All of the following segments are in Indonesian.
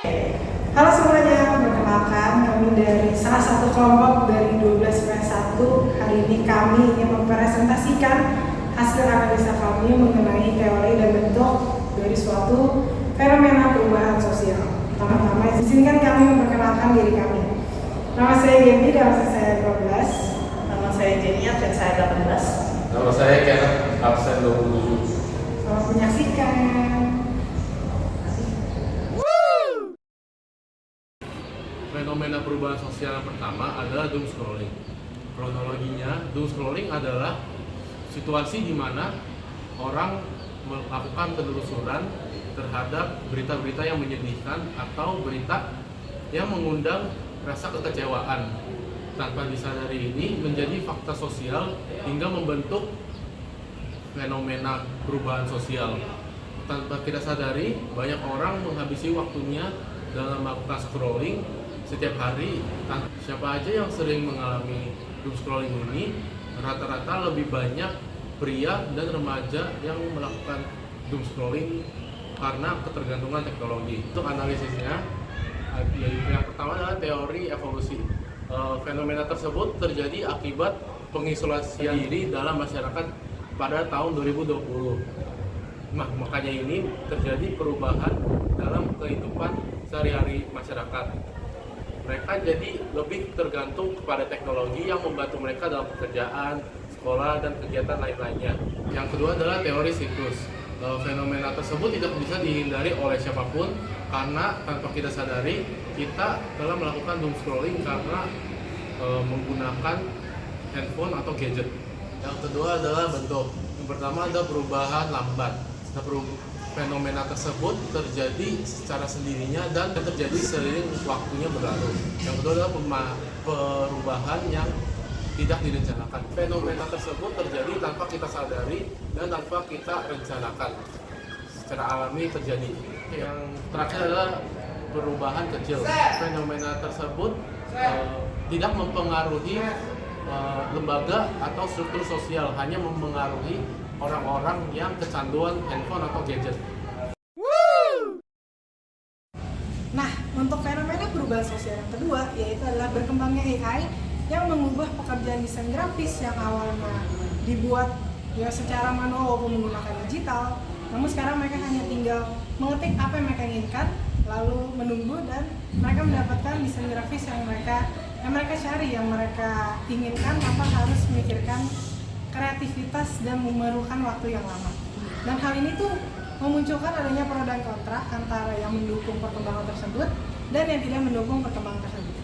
Halo semuanya, perkenalkan kami dari salah satu kelompok dari 12-1. Hari ini kami ingin mempresentasikan hasil analisa kami mengenai teori dan bentuk dari suatu fenomena perubahan sosial. Pertama-tama izinkan kami memperkenalkan diri kami. Nama saya Gaby dan saya 12. Nama saya Jenny, absen saya 18. Nama saya Kenneth, absen 27. Selamat menyaksikan. Fenomena perubahan sosial yang pertama adalah doom scrolling. Kronologinya, doom scrolling adalah situasi di mana orang melakukan penelusuran terhadap berita-berita yang menyedihkan atau berita yang mengundang rasa kekecewaan. Tanpa disadari ini menjadi fakta sosial hingga membentuk fenomena perubahan sosial. Tanpa kita sadari, banyak orang menghabisi waktunya dalam melakukan scrolling setiap hari. Siapa aja yang sering mengalami doom scrolling ini, rata-rata lebih banyak pria dan remaja yang melakukan doom scrolling karena ketergantungan teknologi. Untuk analisisnya, yang pertama adalah teori evolusi. Fenomena tersebut terjadi akibat pengisolasian diri dalam masyarakat pada tahun 2020. Makanya ini terjadi perubahan dalam kehidupan sehari-hari masyarakat. Mereka jadi lebih tergantung kepada teknologi yang membantu mereka dalam pekerjaan, sekolah, dan kegiatan lain-lainnya. Yang kedua adalah teori siklus. Fenomena tersebut tidak bisa dihindari oleh siapapun karena tanpa kita sadari, kita telah melakukan doom scrolling karena menggunakan handphone atau gadget. Yang kedua adalah bentuk. Yang pertama ada perubahan lambat. Fenomena tersebut terjadi secara sendirinya dan terjadi seiring waktunya berlalu. Yang kedua adalah perubahan yang tidak direncanakan. Fenomena tersebut terjadi tanpa kita sadari dan tanpa kita rencanakan. Secara alami terjadi. Yang terakhir adalah perubahan kecil. Fenomena tersebut tidak mempengaruhi lembaga atau struktur sosial, hanya mempengaruhi orang-orang yang kecanduan handphone atau gadget. Nah, untuk fenomena perubahan sosial yang kedua yaitu adalah berkembangnya AI yang mengubah pekerjaan desain grafis yang awalnya dibuat secara manual maupun menggunakan digital, namun sekarang mereka hanya tinggal mengetik apa yang mereka inginkan, lalu menunggu dan mereka mendapatkan desain grafis yang mereka cari, yang mereka inginkan tanpa harus memikirkan kreativitas dan memerlukan waktu yang lama. Dan hal ini tuh memunculkan adanya pro dan kontra antara yang mendukung perkembangan tersebut dan yang tidak mendukung perkembangan tersebut.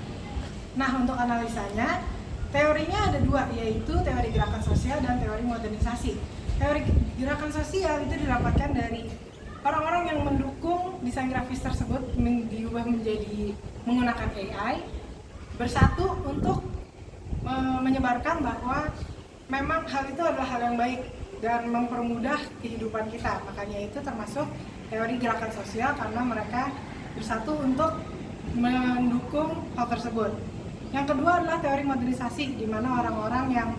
Nah, untuk analisanya, teorinya ada dua, yaitu teori gerakan sosial dan teori modernisasi. Teori gerakan sosial itu didapatkan dari orang-orang yang mendukung desain grafis tersebut diubah menjadi menggunakan AI, bersatu untuk menyebarkan bahwa memang hal itu adalah hal yang baik dan mempermudah kehidupan kita. Makanya itu termasuk teori gerakan sosial karena mereka bersatu untuk mendukung hal tersebut. Yang kedua adalah teori modernisasi, di mana orang-orang yang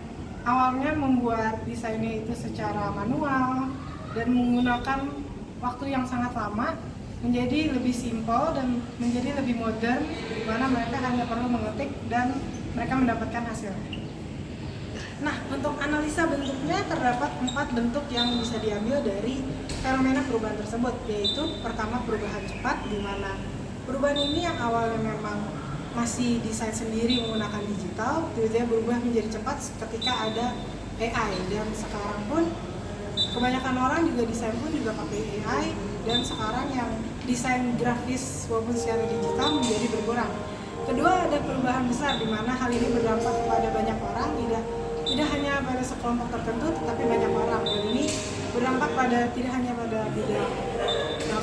awalnya membuat desainnya itu secara manual dan menggunakan waktu yang sangat lama menjadi lebih simpel dan menjadi lebih modern, di mana mereka hanya perlu mengetik dan mereka mendapatkan hasilnya. Nah, untuk analisa bentuknya terdapat 4 bentuk yang bisa diambil dari fenomena perubahan tersebut, yaitu pertama perubahan cepat, di mana perubahan ini yang awalnya memang masih desain sendiri menggunakan digital, tiba-tiba berubah menjadi cepat ketika ada AI, dan sekarang pun kebanyakan orang juga desain pun juga pakai AI, dan sekarang yang desain grafis walaupun secara digital menjadi berkurang. Kedua, ada perubahan besar di mana hal ini berdampak kepada banyak orang, tidak hanya pada sekelompok tertentu, tetapi banyak orang. Dan ini berdampak tidak hanya pada bidang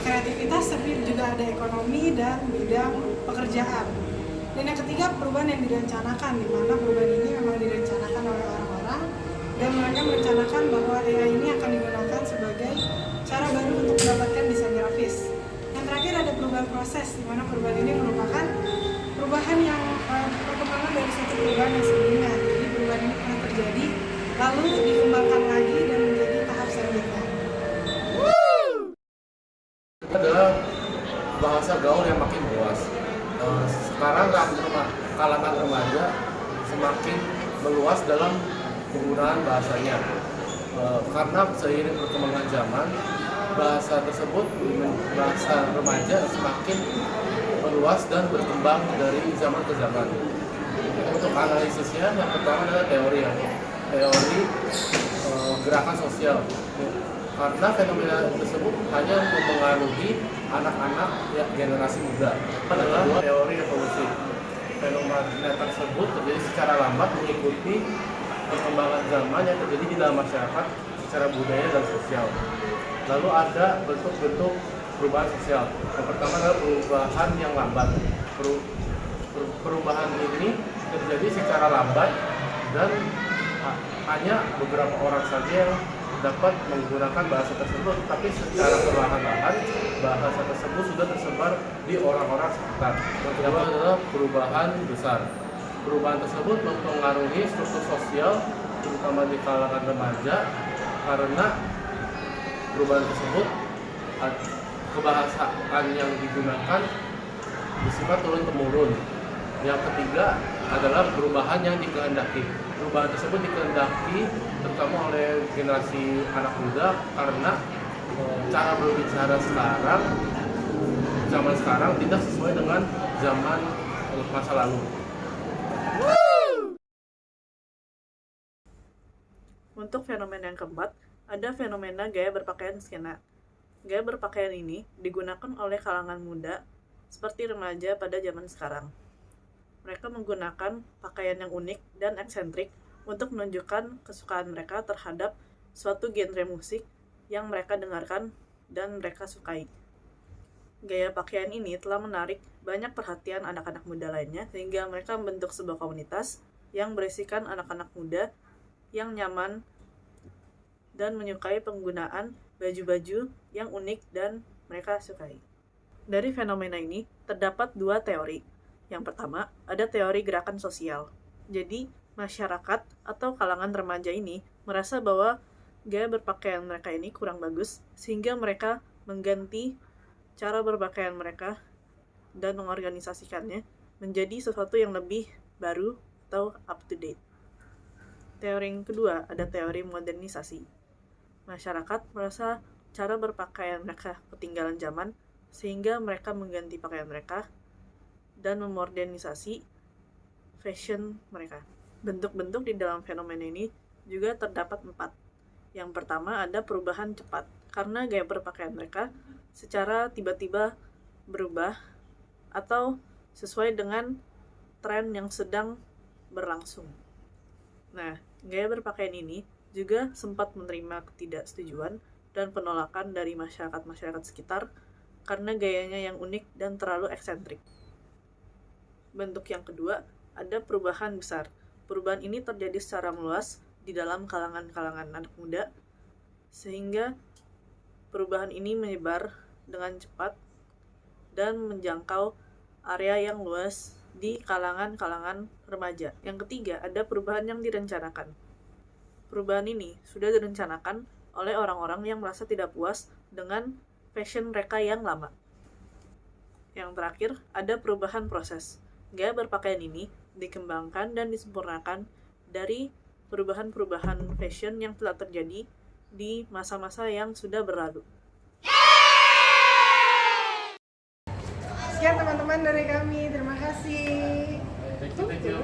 kreativitas, tapi juga ada ekonomi dan bidang pekerjaan. Dan yang ketiga, perubahan yang direncanakan, di mana perubahan ini memang direncanakan oleh orang-orang dan mereka merencanakan bahwa AI ini akan digunakan sebagai cara baru untuk mendapatkan desain grafis. Yang terakhir ada perubahan proses, di mana perubahan ini merupakan perubahan yang perkembangan dari satu perubahan yang sebelumnya. Jadi perubahan ini pernah terjadi, lalu dikembangkan lagi dan menjadi tahap selanjutnya. Adalah bahasa gaul yang makin luas. Sekarang kalangan remaja semakin meluas dalam penggunaan bahasanya. Karena seiring perkembangan zaman, bahasa tersebut, bahasa remaja semakin meluas dan berkembang dari zaman ke zaman. Untuk analisisnya, yang pertama adalah teori gerakan sosial. Karena fenomena tersebut hanya mempengaruhi anak-anak generasi muda. Adalah teori evolusi. Fenomena tersebut terjadi secara lambat mengikuti perkembangan zaman yang terjadi di dalam masyarakat secara budaya dan sosial. Lalu ada bentuk-bentuk perubahan sosial. Yang pertama adalah perubahan yang lambat. Perubahan ini terjadi secara lambat dan hanya beberapa orang saja yang dapat menggunakan bahasa tersebut, tapi secara perlahan-lahan bahasa tersebut sudah tersebar di orang-orang sekitar. Yang kedua adalah perubahan besar. Perubahan tersebut mempengaruhi struktur sosial, terutama di kalangan remaja, karena perubahan tersebut kebahasaan yang digunakan bersifat turun-temurun. Yang ketiga adalah perubahan yang dikehendaki. Perubahan tersebut dikehendaki terutama oleh generasi anak muda karena cara berbicara zaman sekarang tidak sesuai dengan zaman masa lalu. Untuk fenomena yang keempat, ada fenomena gaya berpakaian skena. Gaya berpakaian ini digunakan oleh kalangan muda seperti remaja pada zaman sekarang. Mereka menggunakan pakaian yang unik dan eksentrik untuk menunjukkan kesukaan mereka terhadap suatu genre musik yang mereka dengarkan dan mereka sukai. Gaya pakaian ini telah menarik banyak perhatian anak-anak muda lainnya sehingga mereka membentuk sebuah komunitas yang berisikan anak-anak muda yang nyaman dan menyukai penggunaan baju-baju yang unik dan mereka sukai. Dari fenomena ini terdapat dua teori. Yang pertama, ada teori gerakan sosial. Jadi, masyarakat atau kalangan remaja ini merasa bahwa gaya berpakaian mereka ini kurang bagus, sehingga mereka mengganti cara berpakaian mereka dan mengorganisasikannya menjadi sesuatu yang lebih baru atau up to date. Teori yang kedua, ada teori modernisasi. Masyarakat merasa cara berpakaian mereka ketinggalan zaman, sehingga mereka mengganti pakaian mereka dan memodernisasi fashion mereka. Bentuk-bentuk di dalam fenomena ini juga terdapat 4. Yang pertama ada perubahan cepat, karena gaya berpakaian mereka secara tiba-tiba berubah atau sesuai dengan tren yang sedang berlangsung. Nah, gaya berpakaian ini juga sempat menerima ketidaksetujuan dan penolakan dari masyarakat-masyarakat sekitar karena gayanya yang unik dan terlalu eksentrik. Bentuk yang kedua, ada perubahan besar. Perubahan ini terjadi secara meluas di dalam kalangan-kalangan anak muda, sehingga perubahan ini menyebar dengan cepat dan menjangkau area yang luas di kalangan-kalangan remaja. Yang ketiga, ada perubahan yang direncanakan. Perubahan ini sudah direncanakan oleh orang-orang yang merasa tidak puas dengan fashion mereka yang lama. Yang terakhir, ada perubahan proses. Gaya berpakaian ini dikembangkan dan disempurnakan dari perubahan-perubahan fashion yang telah terjadi di masa-masa yang sudah berlalu. Sekian teman-teman dari kami, terima kasih. Thank you.